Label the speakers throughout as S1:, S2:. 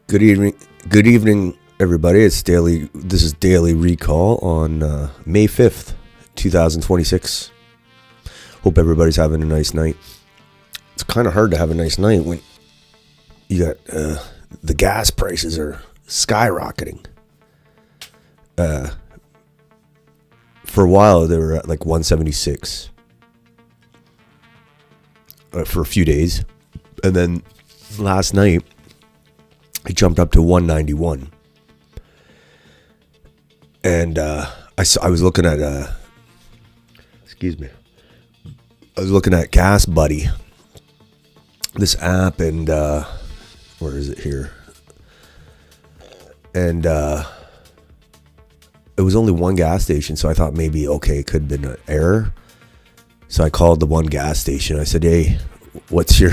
S1: Good evening. Good evening, everybody. This is Daily Recall on May 5th, 2026. Hope everybody's having a nice night. It's kind of hard to have a nice night when you got the gas prices are skyrocketing. For a while, they were at like 176 for a few days. And then last night, it jumped up to 191. And I was looking at, I was looking at Gas Buddy, this app, and where is it here? And it was only one gas station, so I thought maybe, okay, it could have been an error. So I called the one gas station. I said, hey, what's your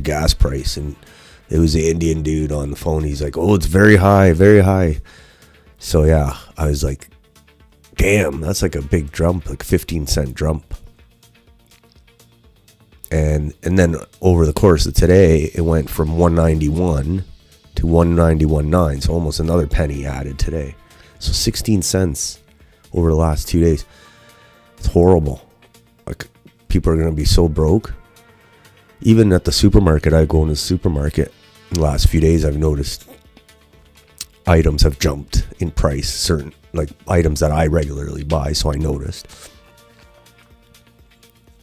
S1: gas price? And it was the Indian dude on the phone. He's like, oh, it's very high, very high. So yeah, I was like, damn, that's like a big jump, like 15-cent jump. And then over the course of today, it went from 191 to 191.9, so almost another penny added today. So 16 cents over the last 2 days. It's horrible. Like, people are going to be so broke. Even at the supermarket, I go in the supermarket, the last few days I've noticed items have jumped in price, certain like items that I regularly buy, so I noticed.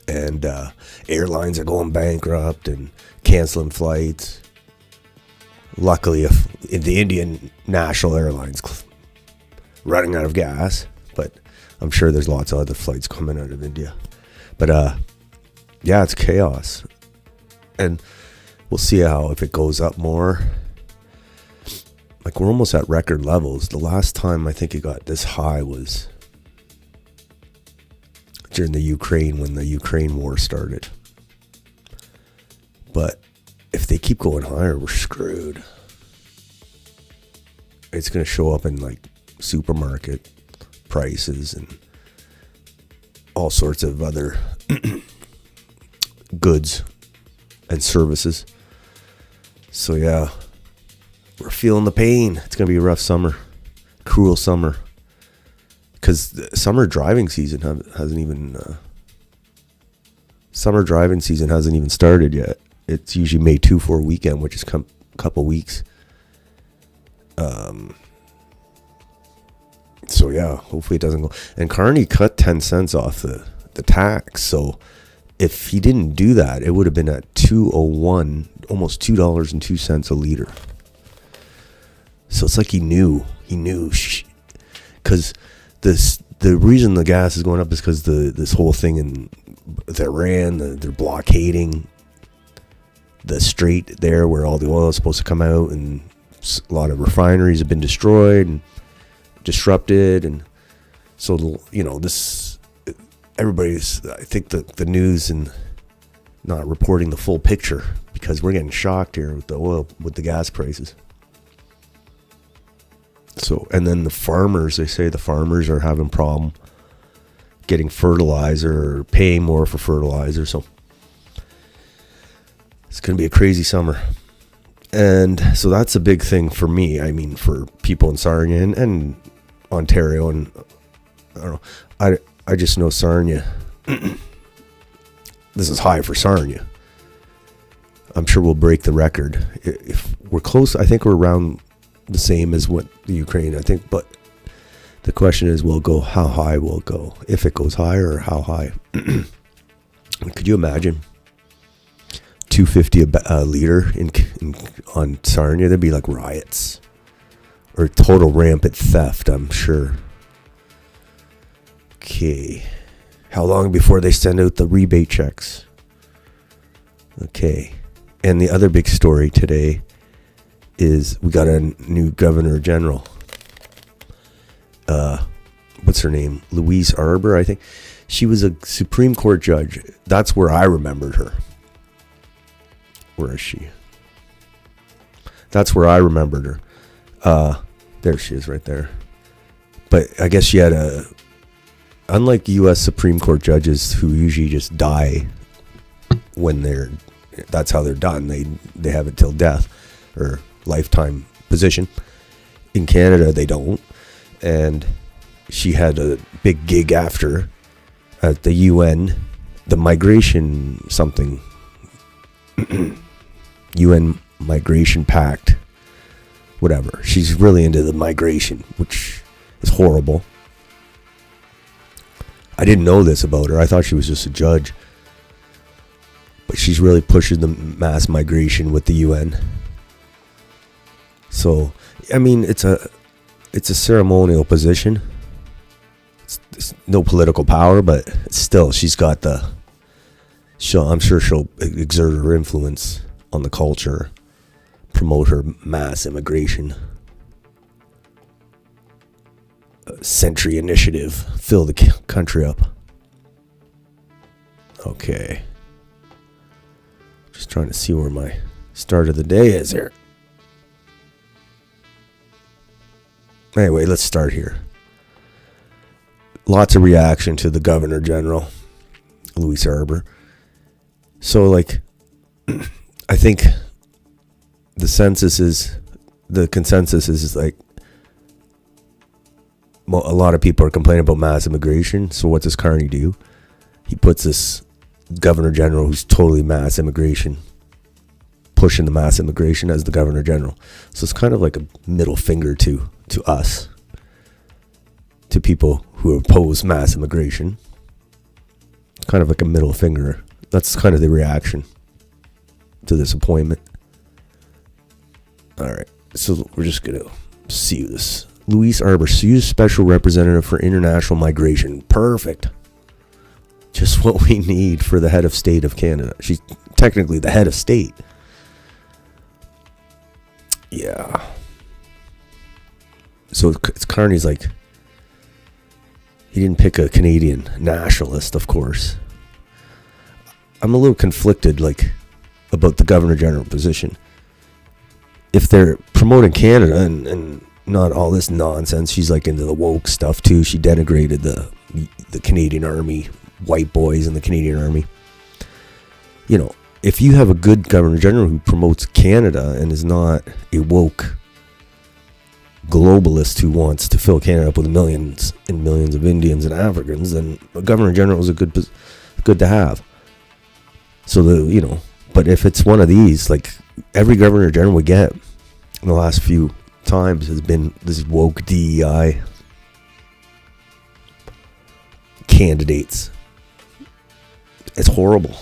S1: And airlines are going bankrupt and canceling flights. Luckily, if the Indian National Airlines running out of gas, but I'm sure there's lots of other flights coming out of India. But yeah, it's chaos. And we'll see if it goes up more. Like, we're almost at record levels. The last time I think it got this high was during when the Ukraine war started. But if they keep going higher, we're screwed. It's going to show up in like supermarket prices and all sorts of other goods and services. So yeah, we're feeling the pain. It's going to be a rough summer, cruel summer, because the summer driving season hasn't even started yet. It's usually May 2-4 weekend, which is a couple weeks. So yeah, hopefully it doesn't go. And Carney cut 10 cents off the tax, so if he didn't do that, it would have been at $2.01, almost $2.02 a liter. So it's like he knew, because the reason the gas is going up is because this whole thing in Iran, they're blockading the strait there where all the oil is supposed to come out, and a lot of refineries have been destroyed and disrupted, and so everybody's, I think, the news and not reporting the full picture, because we're getting shocked here with the gas prices. So, and then they say the farmers are having problem getting fertilizer or paying more for fertilizer. So it's going to be a crazy summer. And so that's a big thing for me. I mean, for people in Sarnia and Ontario, and I don't know. I just know Sarnia. This is high for Sarnia. I'm sure we'll break the record. If we're close, I think we're around the same as what the Ukraine, I think. But the question is, how high will it go? If it goes higher, or how high? Could you imagine $2.50 a liter on Sarnia? There'd be like riots or total rampant theft, I'm sure. Okay. How long before they send out the rebate checks? Okay. And the other big story today is we got a new Governor General. What's her name? Louise Arbour, I think. She was a Supreme Court judge. That's where I remembered her. Where is she? That's where I remembered her. There she is right there. But I guess she had unlike U.S. Supreme Court judges who usually just die when that's how they're done. They have it till death. or lifetime position. In Canada, they don't. And she had a big gig after at the UN, the migration something, UN Migration Pact, whatever. She's really into the migration, which is horrible. I didn't know this about her. I thought she was just a judge. But she's really pushing the mass migration with the UN. So, I mean, it's a ceremonial position. It's no political power, but still, she's got I'm sure she'll exert her influence on the culture, promote her mass immigration. Century initiative, fill the country up. Okay. Just trying to see where my start of the day is here. Anyway, let's start here. Lots of reaction to the Governor General, Louis Arbour. So, like, I think the consensus is like, well, a lot of people are complaining about mass immigration. So what does Carney do? He puts this Governor General who's totally mass immigration, pushing the mass immigration as the Governor General. So it's kind of like a middle finger to us, to people who oppose mass immigration. Kind of like a middle finger. That's kind of the reaction to this appointment. All right, so we're just gonna see this. Louise Arbour, Special Representative for International Migration. Perfect. Just what we need for the head of state of Canada. She's technically the head of state. Yeah. So it's Carney's like, he didn't pick a Canadian nationalist, of course. I'm a little conflicted, like, about the Governor General position. If they're promoting Canada and not all this nonsense, she's like into the woke stuff too. She denigrated the Canadian Army, white boys in the Canadian Army. You know, if you have a good Governor General who promotes Canada and is not a woke globalist who wants to fill Canada up with millions and millions of Indians and Africans, then a Governor General is good to have. So but if it's one of these, like every Governor General we get in the last few times has been this woke DEI candidates. It's horrible.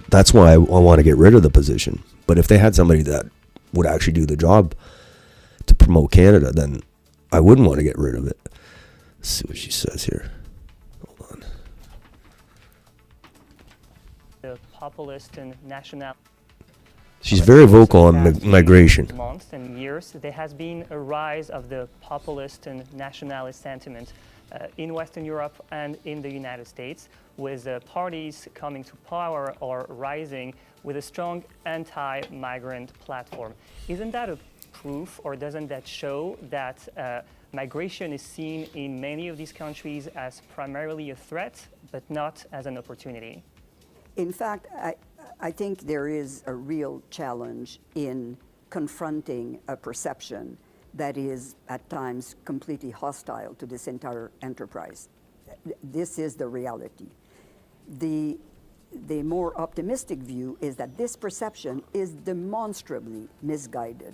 S1: That's why I want to get rid of the position. But if they had somebody that would actually do the job to promote Canada, then I wouldn't want to get rid of it. Let's see what she says here. Hold on.
S2: The populist and national.
S1: She's very vocal on migration.
S2: Months and years, there has been a rise of the populist and nationalist sentiment in Western Europe and in the United States, with parties coming to power or rising with a strong anti-migrant platform. Isn't that a proof, or doesn't that show that migration is seen in many of these countries as primarily a threat, but not as an opportunity?
S3: In fact, I think there is a real challenge in confronting a perception that is at times completely hostile to this entire enterprise. This is the reality. The more optimistic view is that this perception is demonstrably misguided,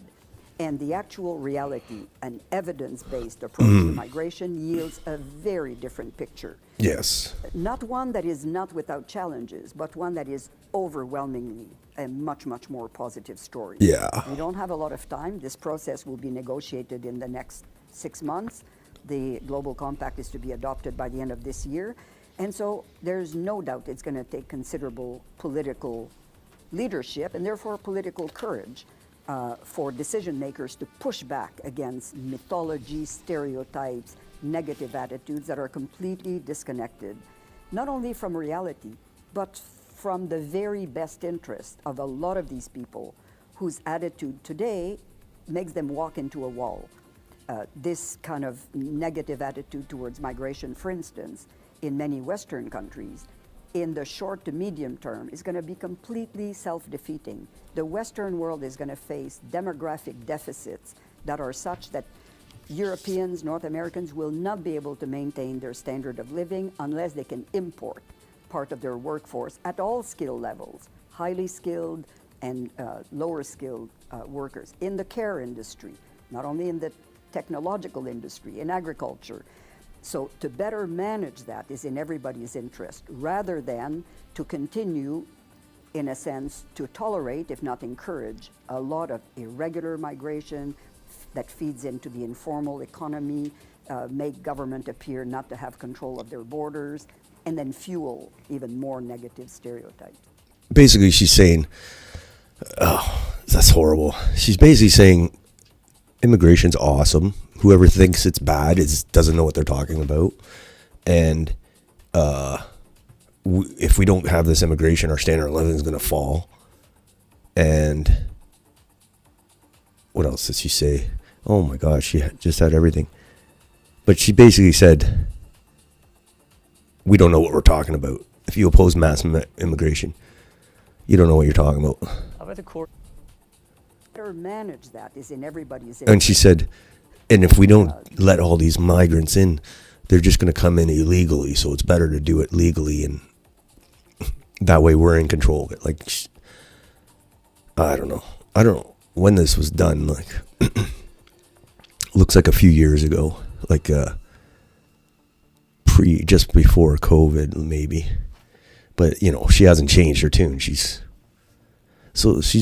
S3: and the actual reality, an evidence-based approach to migration, yields a very different picture.
S1: Yes.
S3: Not one that is not without challenges, but one that is overwhelmingly a much, much more positive story.
S1: Yeah.
S3: We don't have a lot of time. This process will be negotiated in the next 6 months. The Global Compact is to be adopted by the end of this year. And so there's no doubt it's going to take considerable political leadership and therefore political courage for decision makers to push back against mythology, stereotypes, negative attitudes that are completely disconnected, not only from reality, but from the very best interest of a lot of these people whose attitude today makes them walk into a wall. This kind of negative attitude towards migration, for instance, in many Western countries, in the short to medium term is going to be completely self-defeating. The Western world is going to face demographic deficits that are such that Europeans, North Americans will not be able to maintain their standard of living unless they can import part of their workforce at all skill levels, highly skilled and lower skilled workers in the care industry, not only in the technological industry, in agriculture. So to better manage that is in everybody's interest, rather than to continue, in a sense, to tolerate, if not encourage, a lot of irregular migration that feeds into the informal economy, make government appear not to have control of their borders, and then fuel even more negative stereotypes.
S1: Basically, she's saying, oh, that's horrible. She's basically saying immigration's awesome. Whoever thinks it's bad doesn't know what they're talking about. And if we don't have this immigration, our standard of living is going to fall. And what else did she say? Oh my gosh, she just had everything. But she basically said, we don't know what we're talking about. If you oppose mass immigration, you don't know what you're talking about.
S2: How about the court?
S3: Better manage that is in everybody's interest.
S1: And she said, and if we don't let all these migrants in, they're just going to come in illegally. So it's better to do it legally, and that way we're in control of it. Like, I don't know when this was done. Like, looks like a few years ago, like just before COVID, maybe. But you know, she hasn't changed her tune. She's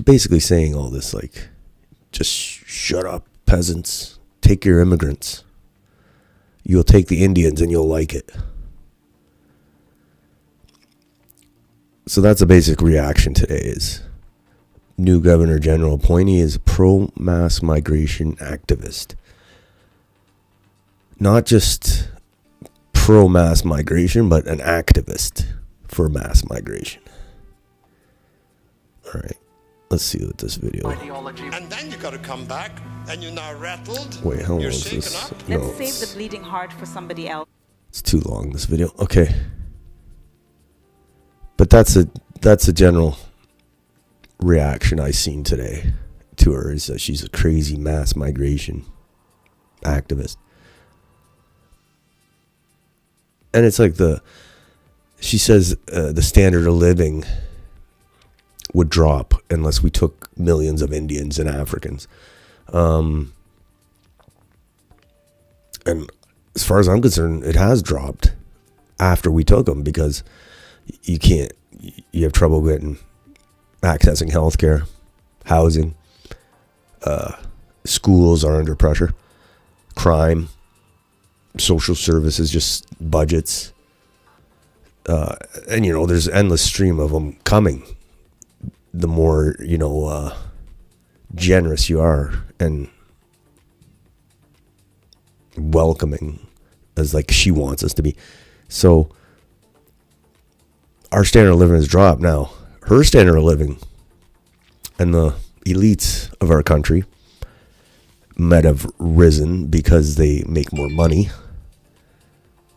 S1: basically saying all this, like, just shut up, peasants. Take your immigrants. You'll take the Indians and you'll like it. So that's a basic reaction today. Is new Governor General appointee is a pro-mass migration activist. Not just pro-mass migration, but an activist for mass migration. All right. Let's see what this video.
S4: And then you got to come back, and you're now rattled.
S1: Wait, how long
S4: you're
S1: is
S4: shaken
S1: this?
S4: up.
S1: No,
S5: Let's save the bleeding heart for somebody else.
S1: it's too long, this video. Okay. But that's a general reaction I seen today to her, is that she's a crazy mass migration activist. And it's like she says the standard of living would drop unless we took millions of Indians and Africans. And as far as I'm concerned, it has dropped after we took them, because you have trouble accessing healthcare, housing, schools are under pressure, crime, social services, just budgets. And, you know, there's an endless stream of them coming. The more, generous you are and welcoming, as like she wants us to be. So our standard of living has dropped. Now, her standard of living and the elites of our country might have risen because they make more money.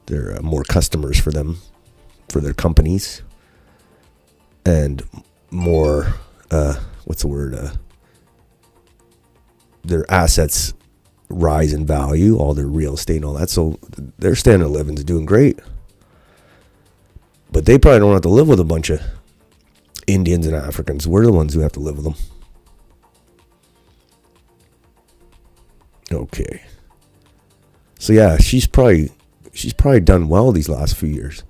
S1: There are more customers for them, for their companies, and more, their assets rise in value, all their real estate and all that. So their standard of living is doing great. But they probably don't have to live with a bunch of Indians and Africans. We're the ones who have to live with them. Okay. So yeah, she's probably done well these last few years.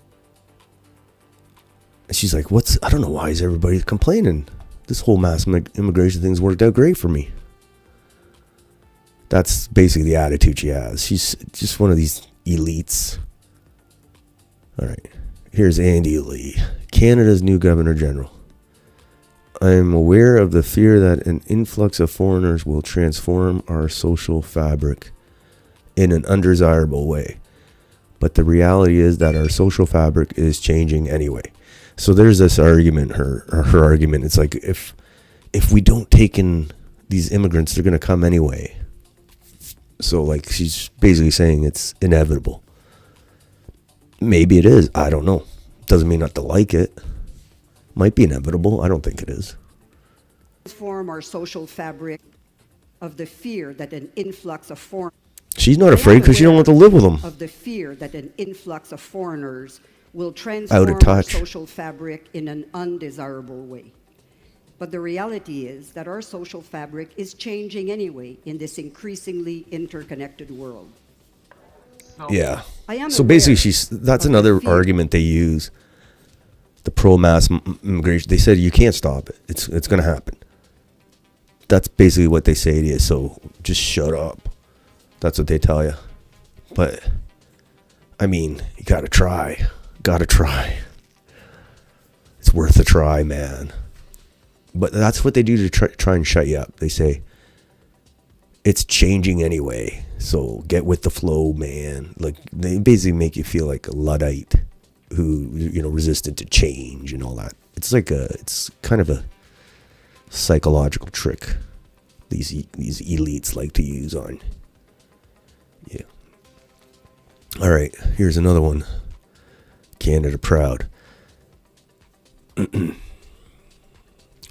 S1: And she's like, I don't know why is everybody complaining? This whole mass immigration thing's worked out great for me. That's basically the attitude she has. She's just one of these elites. All right. Here's Andy Lee, Canada's new Governor General. I am aware of the fear that an influx of foreigners will transform our social fabric in an undesirable way. But the reality is that our social fabric is changing anyway. So there's this argument, her argument. It's like, if we don't take in these immigrants, they're going to come anyway. So like, she's basically saying it's inevitable. Maybe it is. I don't know. Doesn't mean not to like it. Might be inevitable. I don't think it is.
S3: Transform our social fabric of the fear that an influx of foreigners.
S1: She's not afraid because she don't want to live with them.
S3: Of the fear that an influx of foreigners will
S1: Out
S3: transform
S1: of
S3: our
S1: touch.
S3: social fabric in an undesirable way. But the reality is that our social fabric is changing anyway in this increasingly interconnected world.
S1: Yeah.
S3: I am
S1: So basically,
S3: aware
S1: that's
S3: of the
S1: another
S3: fear.
S1: argument they use. The pro-mass immigration. They said you can't stop it. It's going to happen. That's basically what they say to you. So just shut up. That's what they tell you. But I mean, you got to try. Got to try. It's worth a try, man. But that's what they do to try and shut you up. They say it's changing anyway, so get with the flow, man. Like they basically make you feel like a Luddite who, you know, resistant to change and all that. It's kind of a psychological trick these elites like to use on. Yeah. All right, here's another one. Canada proud.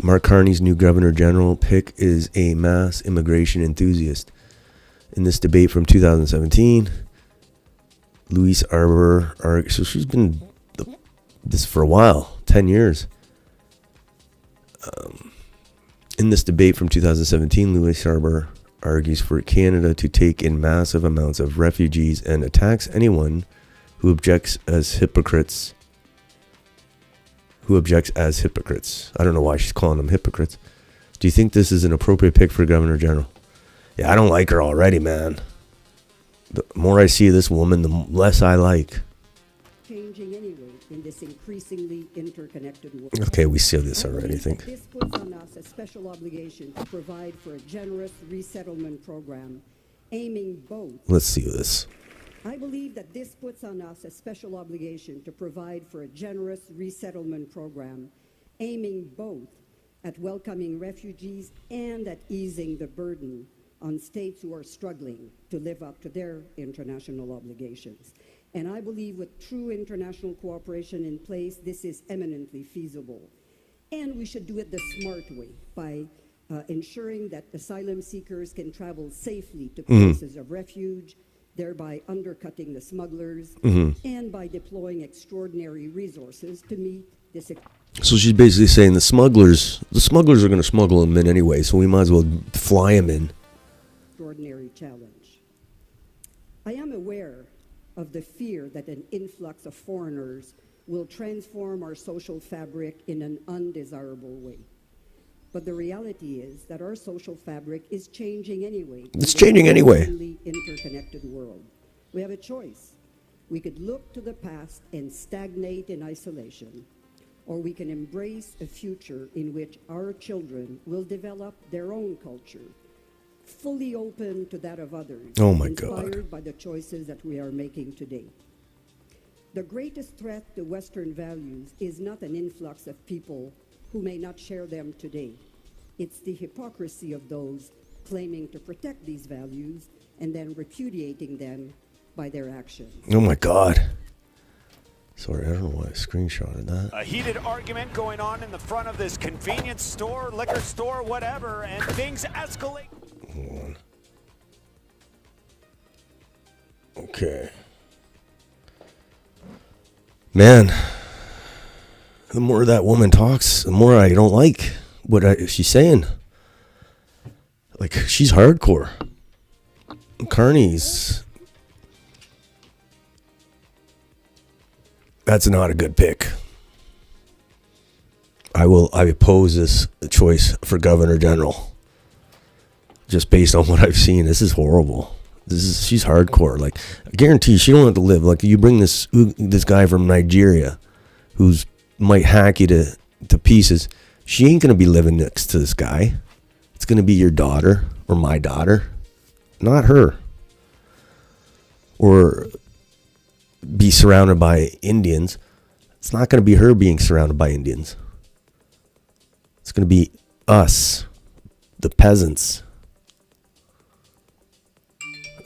S1: Mark Carney's new Governor General pick is a mass immigration enthusiast. In this debate from 2017, Louise Arbour, so she's been this for a while, 10 years. In this debate from 2017, Louise Arbour argues for Canada to take in massive amounts of refugees and attacks anyone who objects as hypocrites. I don't know why she's calling them hypocrites. Do you think this is an appropriate pick for Governor General? Yeah, I don't like her already, man. The more I see this woman, the less I like.
S3: Changing anyway in this increasingly interconnected world.
S1: Okay, we see this already, I think.
S3: This puts on us a special obligation to provide for a generous resettlement program aiming both.
S1: Let's see this.
S3: I believe that this puts on us a special obligation to provide for a generous resettlement program aiming both at welcoming refugees and at easing the burden on states who are struggling to live up to their international obligations. And I believe with true international cooperation in place, this is eminently feasible. And we should do it the smart way by ensuring that asylum seekers can travel safely to places of refuge, thereby undercutting the smugglers, and by deploying extraordinary resources to meet this.
S1: So she's basically saying the smugglers are going to smuggle them in anyway, so we might as well fly them in.
S3: Extraordinary challenge. I am aware of the fear that an influx of foreigners will transform our social fabric in an undesirable way. But the reality is that our social fabric is changing anyway.
S1: It's changing anyway.
S3: In an interconnected world. We have a choice. We could look to the past and stagnate in isolation, or we can embrace a future in which our children will develop their own culture, fully open to that of others,
S1: Oh my
S3: inspired
S1: God.
S3: by the choices that we are making today. The greatest threat to Western values is not an influx of people who may not share them today. It's the hypocrisy of those claiming to protect these values and then repudiating them by their actions.
S1: Oh my God. Sorry, I don't know why I screenshotted that.
S6: A heated argument going on in the front of this convenience store, liquor store, whatever, and things escalate.
S1: Hold on. Okay. Man, the more that woman talks, the more I don't like what she's saying. Like, she's hardcore. Carney's... That's not a good pick. I oppose this choice for Governor General. Just based on what I've seen, this is horrible. She's hardcore. Like, I guarantee she don't have to live. Like, you bring this guy from Nigeria, who's might hack you to pieces. She ain't gonna be living next to this guy. It's gonna be your daughter or my daughter, not her. Or be surrounded by Indians. It's not gonna be her being surrounded by Indians. It's gonna be us, the peasants.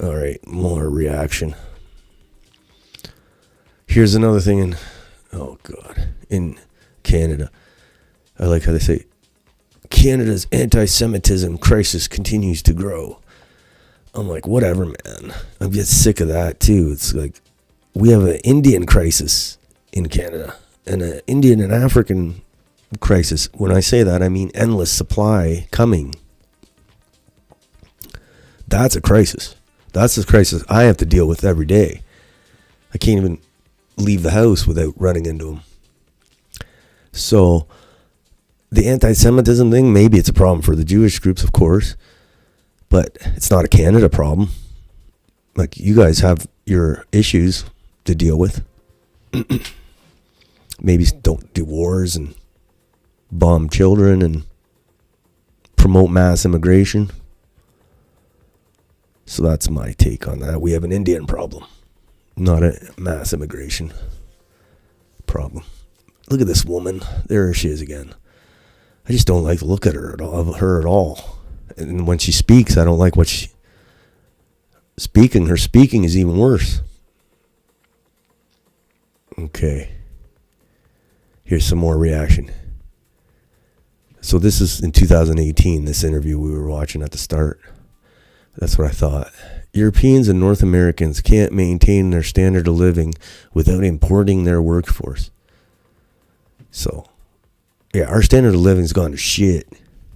S1: All right, more reaction. Here's another thing Oh, God. In Canada. I like how they say, Canada's anti-Semitism crisis continues to grow. I'm like, whatever, man. I'm just sick of that, too. It's like, we have an Indian crisis in Canada and an Indian and African crisis. When I say that, I mean endless supply coming. That's a crisis. That's the crisis I have to deal with every day. I can't even leave the house without running into them. So the anti-Semitism thing, maybe it's a problem for the Jewish groups, of course, but it's not a Canada problem. Like, you guys have your issues to deal with. Maybe don't do wars and bomb children and promote mass immigration. So that's my take on that. We have an Indian problem, not a mass immigration problem. Look at this woman. There she is again. I just don't like the look at her at all. And when she speaks, I don't like what she... Her speaking is even worse. Okay. Here's some more reaction. So this is in 2018, this interview we were watching at the start. That's what I thought. Europeans and North Americans can't maintain their standard of living without importing their workforce. So, yeah, our standard of living's gone to shit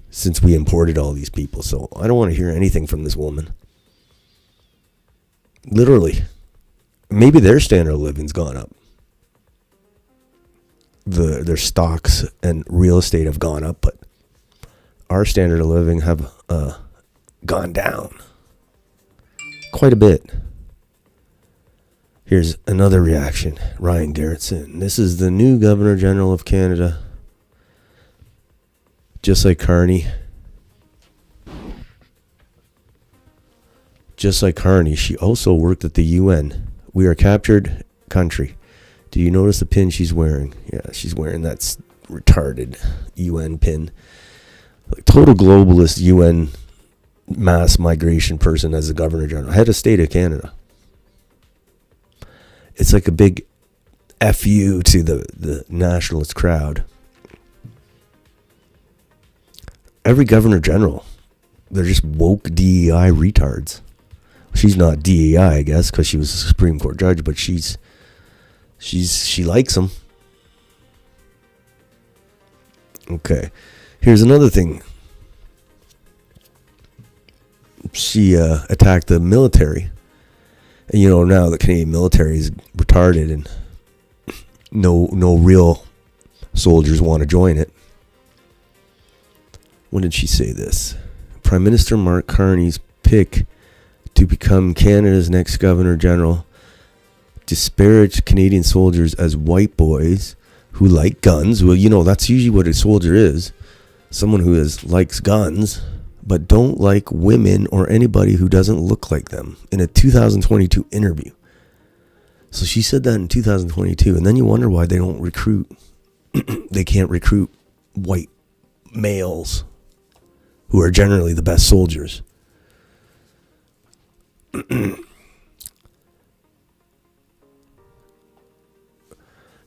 S1: since we imported all these people. So I don't want to hear anything from this woman. Literally. Maybe their standard of living's gone up. Their stocks and real estate have gone up, but our standard of living have gone down quite a bit. Here's another reaction. Ryan Garrettson. This is the new Governor General of Canada. Just like Carney. Just like Carney, she also worked at the UN. We are a captured country. Do you notice the pin she's wearing? Yeah, she's wearing that retarded UN pin. Like, total globalist UN mass migration person as the Governor General. Head of State of Canada. It's like a big FU to the nationalist crowd. Every Governor General, they're just woke DEI retards. She's not DEI, I guess, because she was a Supreme Court judge, but she likes them. Okay. Here's another thing. She attacked the military. And you know, now the Canadian military is retarded and no real soldiers want to join it. When did she say this? Prime Minister Mark Carney's pick to become Canada's next Governor General disparaged Canadian soldiers as white boys who like guns. Well, you know, that's usually what a soldier is. Someone who likes guns, but don't like women or anybody who doesn't look like them, in a 2022 interview. So she said that in 2022, and then you wonder why they don't recruit. They can't recruit white males who are generally the best soldiers.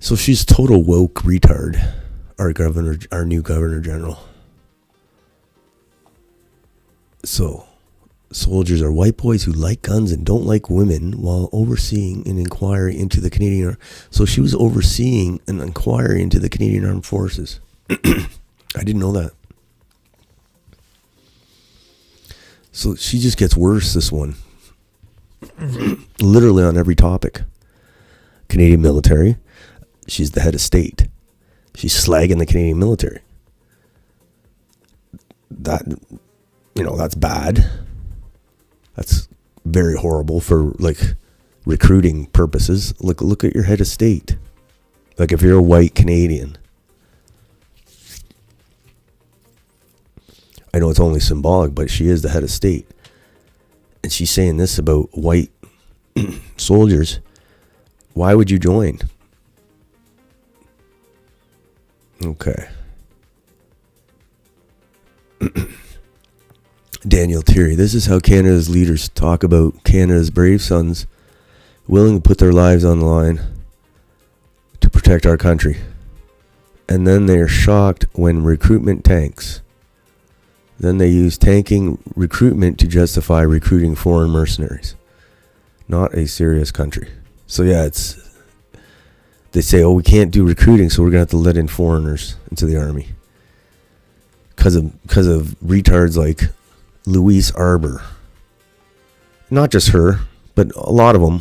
S1: So she's total woke retard, our new Governor General. So, soldiers are white boys who like guns and don't like women while overseeing an inquiry into the Canadian... So she was overseeing an inquiry into the Canadian Armed Forces. I didn't know that. So she just gets worse, this one. Literally on every topic. Canadian military. She's the head of state. She's slagging the Canadian military. That... You know, that's bad. That's very horrible for, like, recruiting purposes. Look at your head of state. Like, if you're a white Canadian. I know it's only symbolic, but she is the head of state. And she's saying this about white soldiers. Why would you join? Okay. Daniel Thierry. This is how Canada's leaders talk about Canada's brave sons willing to put their lives on the line to protect protect our country. And then they're shocked when recruitment tanks. Then they use tanking recruitment to justify recruiting foreign mercenaries. Not a serious country. So yeah, they say, oh, we can't do recruiting, so we're going to have to let in foreigners into the army. Because of retards like Louise Arbour. Not just her, but a lot of them.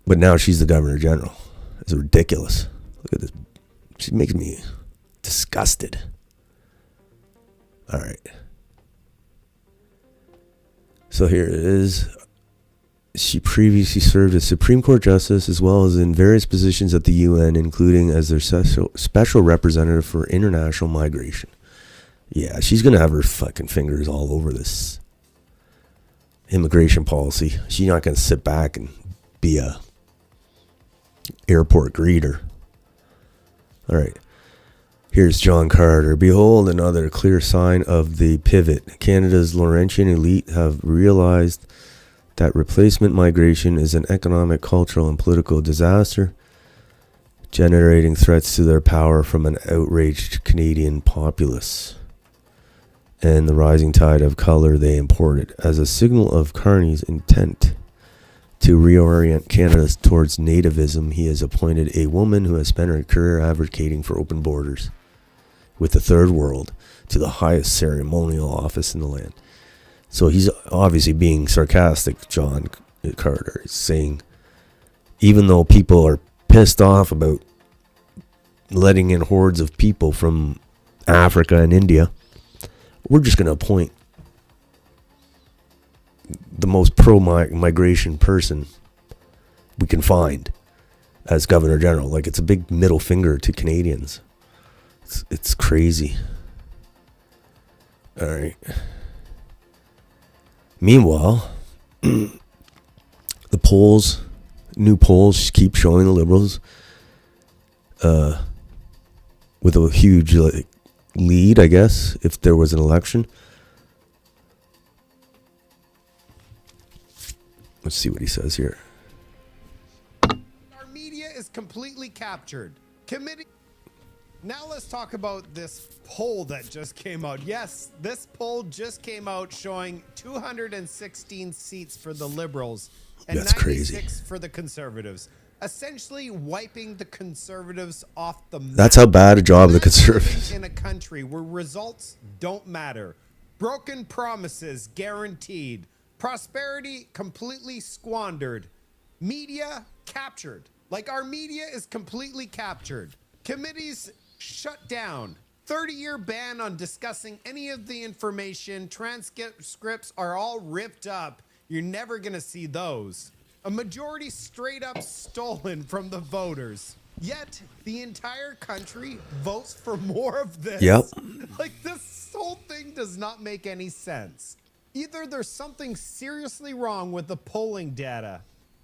S1: But now she's the Governor General. It's ridiculous. Look at this. She makes me disgusted. All right. So here it is. She previously served as Supreme Court Justice as well as in various positions at the UN, including as their special representative for international migration. Yeah, she's going to have her fucking fingers all over this immigration policy. She's not going to sit back and be a airport greeter. All right. Here's John Carter. Behold, another clear sign of the pivot. Canada's Laurentian elite have realized that replacement migration is an economic, cultural, and political disaster, generating threats to their power from an outraged Canadian populace and the rising tide of color they imported. As a signal of Carney's intent to reorient Canada towards nativism, he has appointed a woman who has spent her career advocating for open borders with the third world to the highest ceremonial office in the land. So he's obviously being sarcastic, John Carter. He's saying, even though people are pissed off about letting in hordes of people from Africa and India, we're just going to appoint the most pro-migration person we can find as Governor General. Like, it's a big middle finger to Canadians. It's crazy. All right. Meanwhile, the polls, new polls keep showing the Liberals with a huge lead, I guess, if there was an election. Let's see what he says here.
S7: Our media is completely captured. Now let's talk about this poll that just came out. Yes, this poll just came out showing 216 seats for the Liberals and
S1: That's
S7: 96
S1: crazy.
S7: for the Conservatives. Essentially wiping the Conservatives off the map.
S1: That's how bad a job the Conservatives.
S7: In a country where results don't matter. Broken promises guaranteed. Prosperity completely squandered. Media captured. Like, our media is completely captured. Committees shut down. 30-year ban on discussing any of the information. Transcripts are all ripped up. You're never going to see those. A majority straight up stolen from the voters. Yet the entire country votes for more of this.
S1: Yep.
S7: Like, this whole thing does not make any sense. Either there's something seriously wrong with the polling data,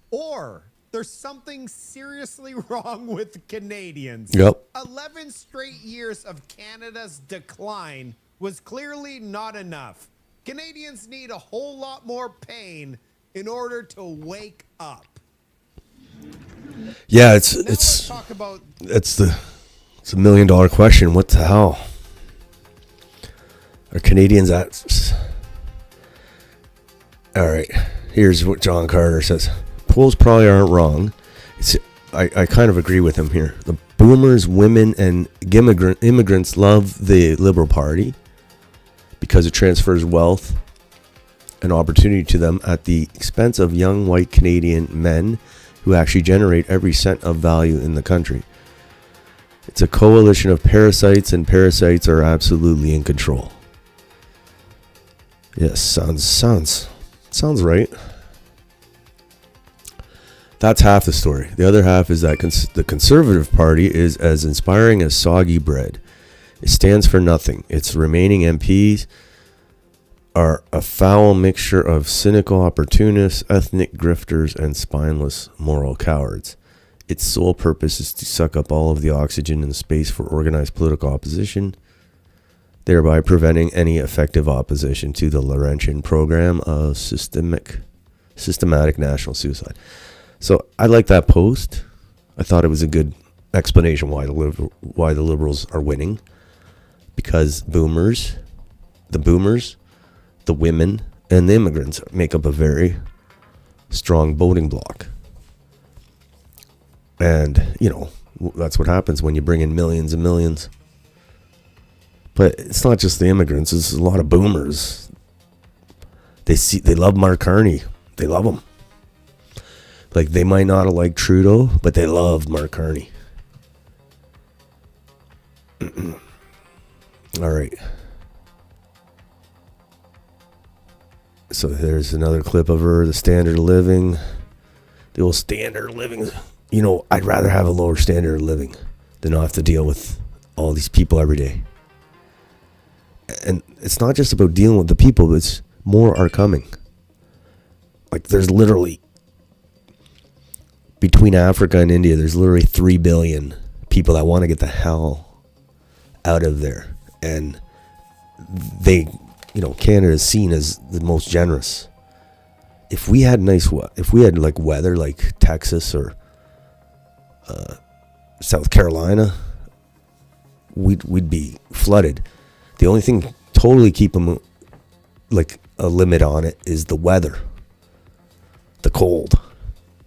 S7: or there's something seriously wrong with Canadians.
S1: Yep.
S7: 11 straight years of Canada's decline was clearly not enough. Canadians need a whole lot more pain in order to wake up.
S1: Yeah,
S7: let's talk about
S1: it's a $1 million question. What the hell are Canadians at? All right, here's what John Carter says. Polls probably aren't wrong. I kind of agree with him here. The boomers, women, and immigrants love the Liberal Party because it transfers wealth and opportunity to them at the expense of young white Canadian men who actually generate every cent of value in the country. It's a coalition of parasites, and parasites are absolutely in control. Yes, sounds right. That's half the story. The other half is that the Conservative Party is as inspiring as soggy bread. It stands for nothing. Its remaining MPs are a foul mixture of cynical opportunists, ethnic grifters, and spineless moral cowards. Its sole purpose is to suck up all of the oxygen and space for organized political opposition, thereby preventing any effective opposition to the Laurentian program of systematic national suicide. So I like that post. I thought it was a good explanation why the Liberals are winning. Because the boomers, the women, and the immigrants make up a very strong voting bloc. And, that's what happens when you bring in millions and millions. But it's not just the immigrants, it's a lot of boomers. They love Mark Carney. They love him. Like, they might not have liked Trudeau, but they loved Mark Carney. All right. So there's another clip of her, the standard of living. The old standard of living. I'd rather have a lower standard of living than not have to deal with all these people every day. And it's not just about dealing with the people, but it's more are coming. Like, there's literally, between Africa and India, there's literally 3 billion people that want to get the hell out of there. And Canada is seen as the most generous. If we had weather like Texas or South Carolina, we'd be flooded. The only thing totally keep them like a limit on it is the weather, the cold.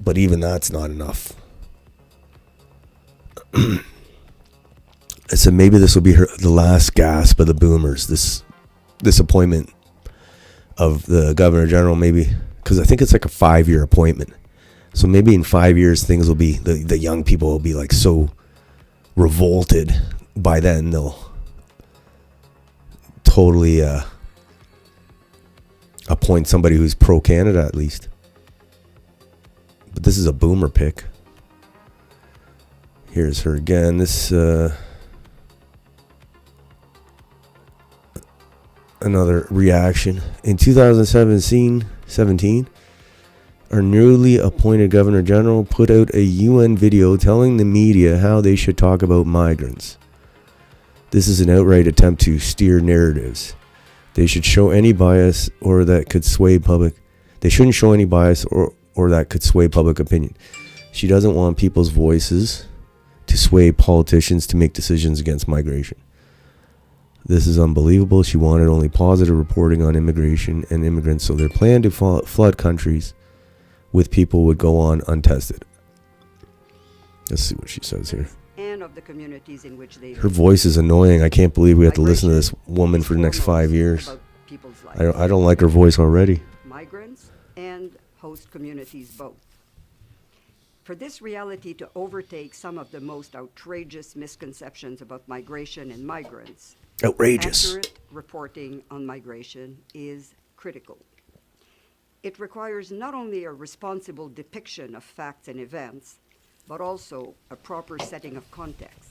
S1: But even that's not enough. I said maybe this will be the last gasp of the boomers. This appointment of the Governor General, maybe, because I think it's like a 5-year appointment. So maybe in 5 years things will be, the young people will be like so revolted. By then they'll totally appoint somebody who's pro-Canada at least. But this is a boomer pick. Here's her again. This another reaction. In 2017, our newly appointed Governor General put out a UN video telling the media how they should talk about migrants. This is an outright attempt to steer narratives. They should show any bias or that could sway public. They shouldn't show any bias or that could sway public opinion. She doesn't want people's voices to sway politicians to make decisions against migration. This is unbelievable. She wanted only positive reporting on immigration and immigrants, so their plan to flood countries with people would go on untested. Let's see what she says here.
S3: And of the communities in which they
S1: Her voice is annoying. I can't believe we have to listen to this woman for the next 5 years. I don't like her voice already.
S3: Migrants and host communities both. For this reality to overtake some of the most outrageous misconceptions about migration and migrants,
S1: outrageous
S3: accurate reporting on migration is critical. It requires not only a responsible depiction of facts and events, but also a proper setting of context.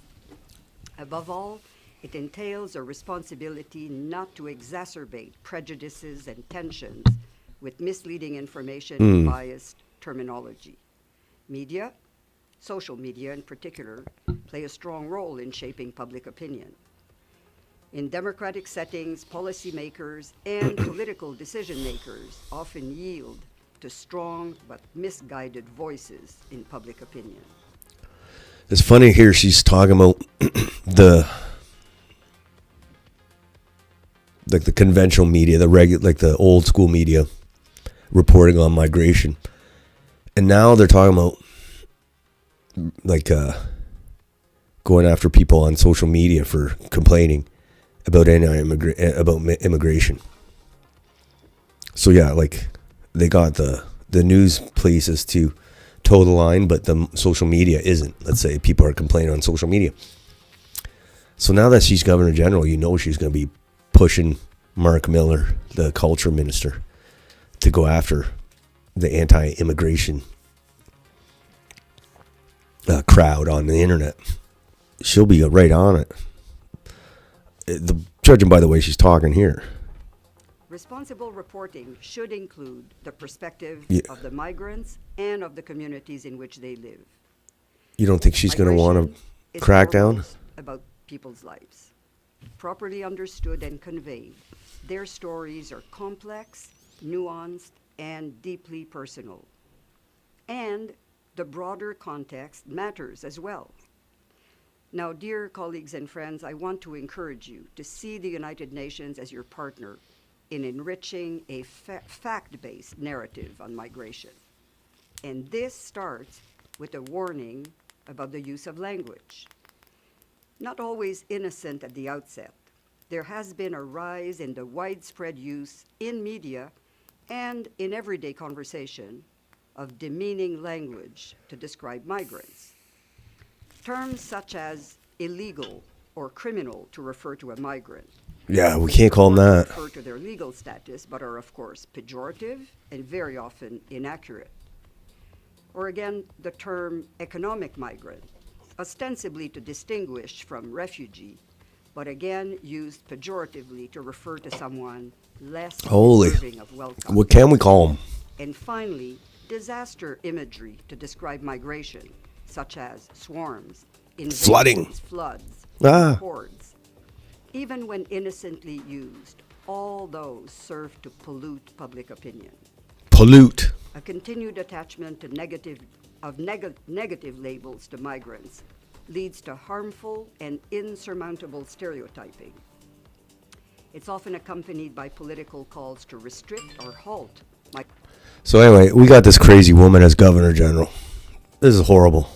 S3: Above all, it entails a responsibility not to exacerbate prejudices and tensions with misleading information and biased terminology. Media, social media in particular, play a strong role in shaping public opinion. In democratic settings, policymakers and political decision makers often yield to strong but misguided voices in public opinion.
S1: It's funny here she's talking about the conventional media, the old school media reporting on migration. And now they're talking about going after people on social media for complaining about immigration. So yeah, they got the news places to toe the line, but the social media isn't. Let's say people are complaining on social media. So now that she's Governor General, she's going to be pushing Mark Miller, the culture minister, to go after the anti-immigration crowd on the internet. She'll be right on it. Judging by the way she's talking here.
S3: Responsible reporting should include the perspective of the migrants and of the communities in which they live.
S1: You don't think she's going to want to crack down?
S3: About people's lives. Properly understood and conveyed, their stories are complex, nuanced, and deeply personal. And the broader context matters as well. Now, dear colleagues and friends, I want to encourage you to see the United Nations as your partner in enriching a fact-based narrative on migration. And this starts with a warning about the use of language. Not always innocent at the outset, there has been a rise in the widespread use in media and in everyday conversation of demeaning language to describe migrants. Terms such as illegal or criminal to refer to a migrant.
S1: Yeah, we can't call them that.
S3: Refer to their legal status, but are of course pejorative and very often inaccurate. Or again, the term economic migrant, ostensibly to distinguish from refugee, but again used pejoratively to refer to someone less deserving of welcome.
S1: What can we call them?
S3: And finally, disaster imagery to describe migration, such as swarms, invasions,
S1: Flooding.
S3: floods,
S1: Ah.
S3: hordes. Even when innocently used, all those serve to pollute public opinion.
S1: Pollute.
S3: A continued attachment to negative labels to migrants leads to harmful and insurmountable stereotyping. It's often accompanied by political calls to restrict or halt.
S1: So anyway, we got this crazy woman as Governor General. This is horrible.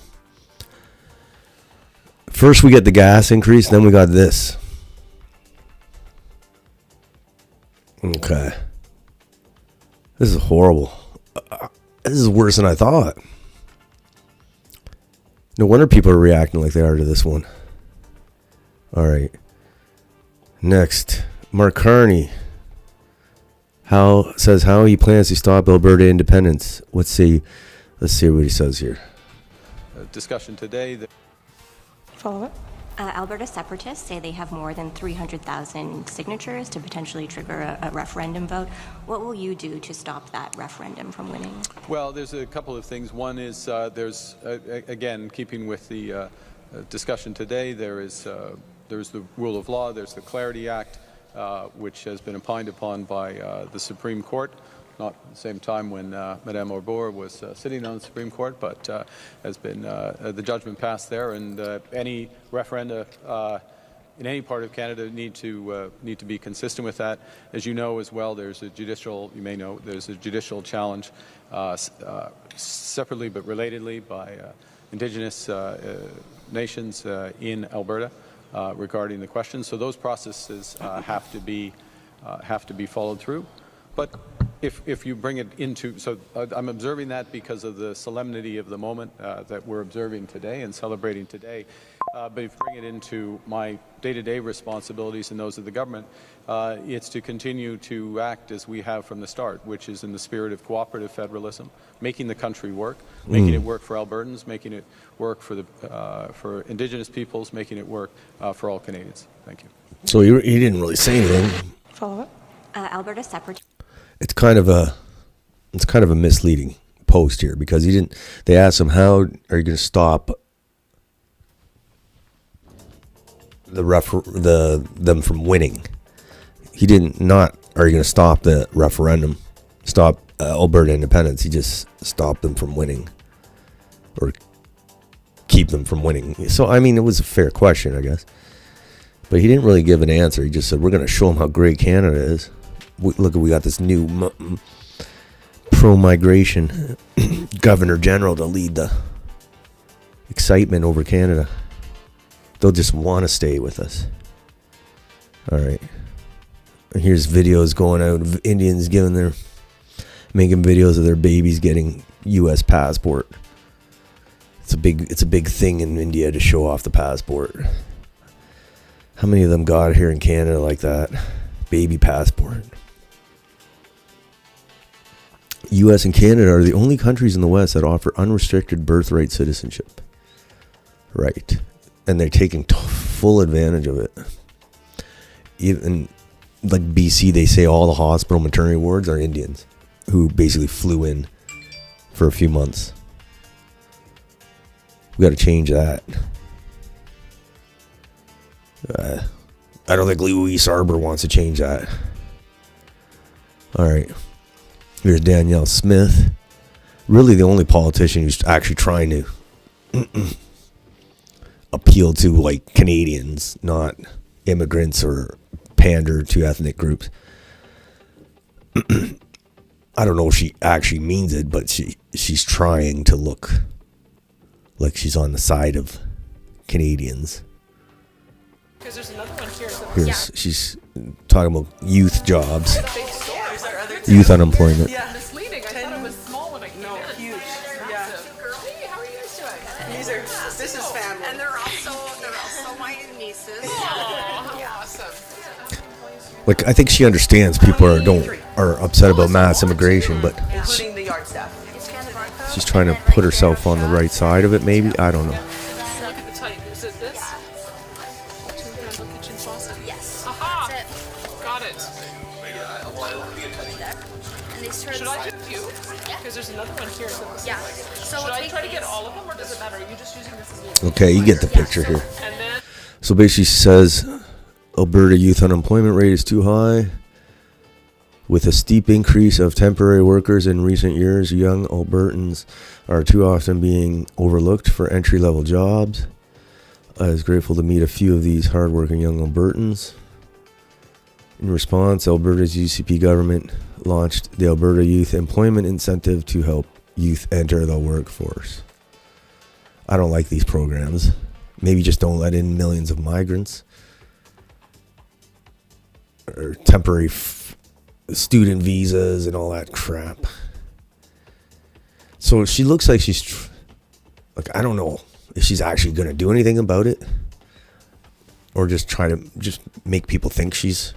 S1: First we get the gas increase, then we got this. Okay. This is horrible. This is worse than I thought. No wonder people are reacting like they are to this one. All right. Next, Mark Carney says how he plans to stop Alberta independence. Let's see what he says here.
S8: Discussion today.
S9: Follow up. Alberta separatists say they have more than 300,000 signatures to potentially trigger a referendum vote. What will you do to stop that referendum from winning?
S8: Well, there's a couple of things. One is there's, again, keeping with the discussion today, there's the rule of law, there's the Clarity Act, which has been opined upon by the Supreme Court. Not at the same time when Madame Arbour was sitting on the Supreme Court, but has been the judgment passed there, and any referenda in any part of Canada need to be consistent with that. As you know as well, there's a judicial, you may know, there's a judicial challenge separately but relatedly by Indigenous nations in Alberta regarding the question. So those processes have to be followed through. But if you bring it into, so I'm observing that because of the solemnity of the moment that we're observing today and celebrating today. But if you bring it into my day-to-day responsibilities and those of the government, it's to continue to act as we have from the start, which is in the spirit of cooperative federalism, making the country work, making it work for Albertans, making it work for Indigenous peoples, making it work for all Canadians. Thank you.
S1: So he didn't really say anything.
S9: Follow up. Alberta separatists.
S1: It's kind of a misleading post here because they asked him, how are you going to stop them from winning? He didn't are you going to stop the referendum, stop Alberta independence? He just stopped them from winning or keep them from winning. So, I mean, it was a fair question, I guess. But he didn't really give an answer. He just said, we're going to show them how great Canada is. We got this new pro-migration Governor General to lead the excitement over Canada. They'll just want to stay with us. All right. And here's videos going out of Indians making videos of their babies getting U.S. passport. It's a big thing in India to show off the passport. How many of them got here in Canada like that? Baby passport. U.S. and Canada are the only countries in the West that offer unrestricted birthright citizenship. Right. And they're taking full advantage of it. Even like BC, they say all the hospital maternity wards are Indians who basically flew in for a few months. We got to change that. I don't think Louise Arbour wants to change that. All right. Here's Danielle Smith really the only politician who's actually trying to appeal to like Canadians, not immigrants or pander to ethnic groups. I don't know if she actually means it, but she's trying to look like she's on the side of Canadians.
S10: Because there's another one here.
S1: Here's, she's talking about youth jobs, youth unemployment.
S10: Yeah, misleading. I thought it was small when I came in. Huge. Yeah. Hey, how are you guys doing? This is family. And they're also my nieces. Oh, awesome.
S1: Like, I think she understands people are upset about mass immigration, but
S10: Including the yard staff.
S1: she's trying to put herself on the right side of it, maybe. I don't know.
S10: Look at the type. Is it this? Two-handle kitchen faucet? Yes. Aha! Got it. Should I just you? Because there's another one here. Yeah. So should I try to get all of them, or does it matter? Are you just using this as a...
S1: Okay, you get the picture here.
S10: And then...
S1: So basically she says Alberta youth unemployment rate is too high. With a steep increase of temporary workers in recent years, young Albertans are too often being overlooked for entry-level jobs. I was grateful to meet a few of these hardworking young Albertans. In response, Alberta's UCP government launched the Alberta Youth Employment Incentive to help youth enter the workforce. I don't like these programs. Maybe just don't let in millions of migrants. Or temporary student visas and all that crap. So she looks like she's like, I don't know if she's actually going to do anything about it, or just try to just make people think she's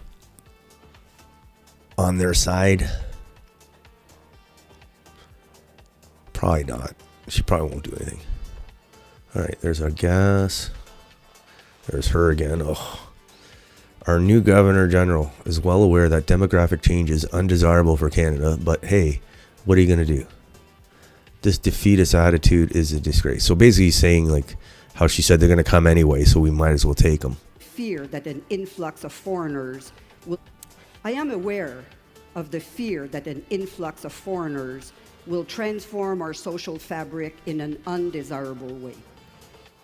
S1: on their side. Probably not. She probably won't do anything. All right, there's our gas. There's her again. Oh. Our new Governor General is well aware that demographic change is undesirable for Canada, but hey, what are you going to do? This defeatist attitude is a disgrace. So basically he's saying like how she said they're going to come anyway, so we might as well take them.
S3: Fear that an influx of foreigners will... I am aware of the fear that an influx of foreigners will transform our social fabric in an undesirable way.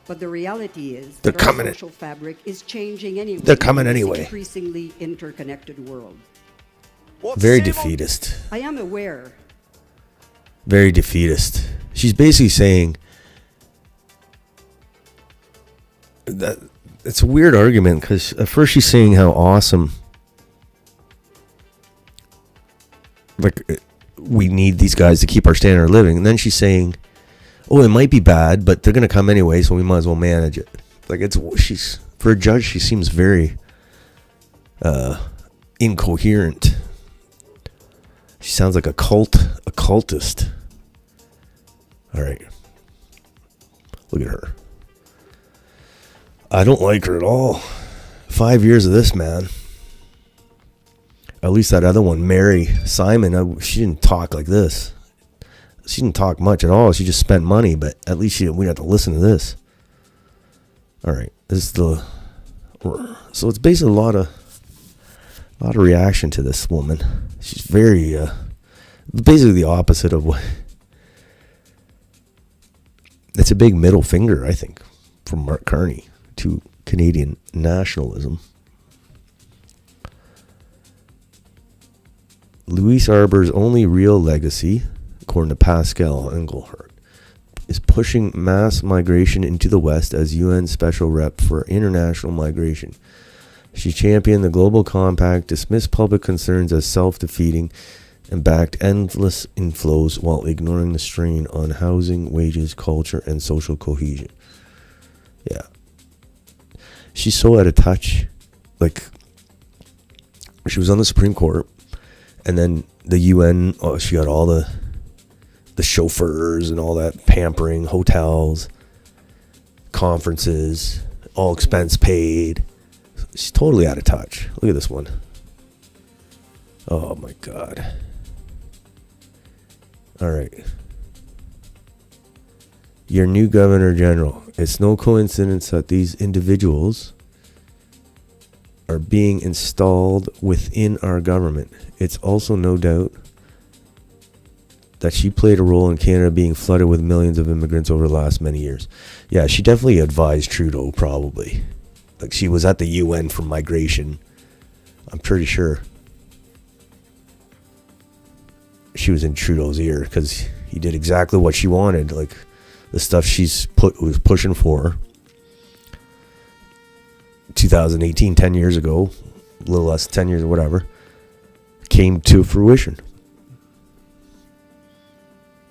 S3: But the reality is that our social fabric is changing anyway.
S1: They're coming anyway.
S3: In this increasingly interconnected world.
S1: Very defeatist.
S3: I am aware.
S1: Very defeatist. She's basically saying that it's a weird argument, because at first she's saying how awesome, like, we need these guys to keep our standard of living, and then she's saying, oh, it might be bad, but they're going to come anyway, so we might as well manage it. Like, she's, for a judge, she seems very incoherent. She sounds like a cultist. All right. Look at her. I don't like her at all. 5 years of this, man. At least that other one, Mary Simon, she didn't talk like this. She didn't talk much at all. She just spent money, but at least we didn't have to listen to this. All right, this is so it's basically a lot of reaction to this woman. She's very basically the opposite of what. It's a big middle finger, I think, from Mark Carney to Canadian nationalism. Louise Arbour's only real legacy, according to Pascal Engelhardt, is pushing mass migration into the West as UN Special Rep for International Migration. She championed the Global Compact, dismissed public concerns as self-defeating, and backed endless inflows while ignoring the strain on housing, wages, culture, and social cohesion. Yeah. She's so out of touch. Like, she was on the Supreme Court, and then the UN, she got all the chauffeurs and all that pampering, hotels, conferences, all expense paid. She's totally out of touch. Look at this one. Oh my God. All right. Your new Governor General. It's no coincidence that these individuals are being installed within our government. It's also no doubt that she played a role in Canada being flooded with millions of immigrants over the last many years. Yeah, she definitely advised Trudeau, probably. Like, she was at the UN for migration. I'm pretty sure she was in Trudeau's ear because he did exactly what she wanted. Like, the stuff was pushing for 2018, 10 years ago, a little less than 10 years or whatever, came to fruition.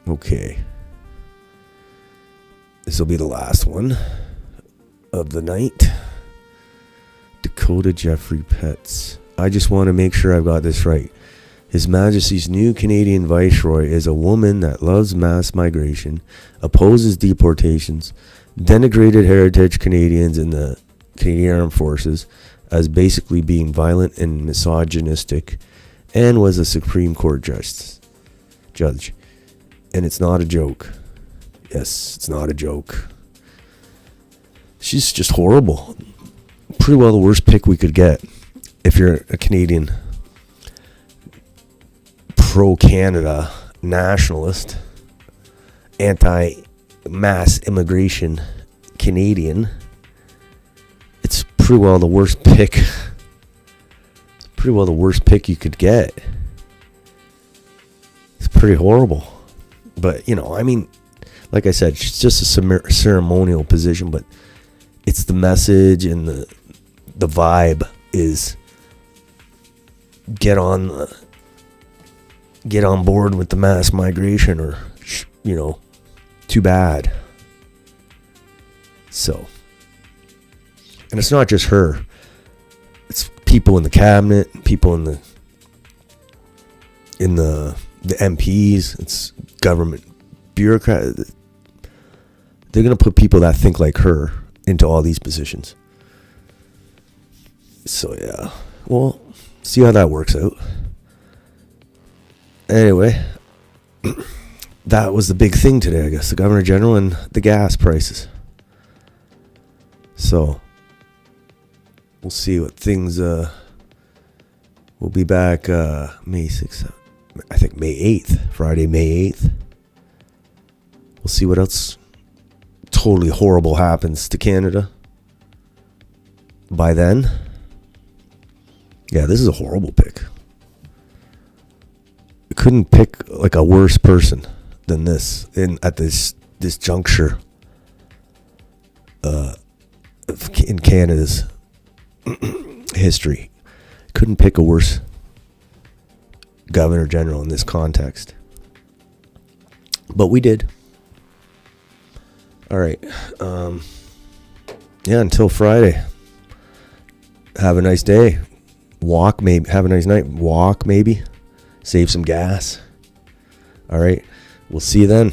S1: Okay. This will be the last one of the night. Dakota Jeffrey Petts. I just want to make sure I've got this right. His Majesty's new Canadian Viceroy is a woman that loves mass migration, opposes deportations, denigrated heritage Canadians in the Canadian Armed Forces as basically being violent and misogynistic, and was a Supreme Court judge. And it's not a joke. Yes, it's not a joke. She's just horrible. Pretty well the worst pick we could get if you're a Canadian pro-Canada nationalist, anti-mass immigration Canadian. It's pretty well the worst pick. It's pretty well the worst pick you could get. It's pretty horrible. But, you know, I mean, like I said, it's just a ceremonial position, but it's the message and the vibe is get on board with the mass migration, or, you know, too bad. So, and it's not just her. It's people in the cabinet, people in the MPs, it's government bureaucrats. They're going to put people that think like her into all these positions. So, yeah. Well, see how that works out. Anyway, that was the big thing today, I guess. The Governor General and the gas prices. So, we'll see what things... we'll be back May 6th. I think May 8th. Friday, May 8th. We'll see what else totally horrible happens to Canada by then. Yeah, this is a horrible pick. I couldn't pick like a worse person than this at this juncture in Canada's history. Couldn't pick a worse Governor General in this context. But we did. All right. Yeah, until Friday. Have a nice day. Walk, maybe. Have a nice night. Walk, maybe. Save some gas. All right. We'll see you then.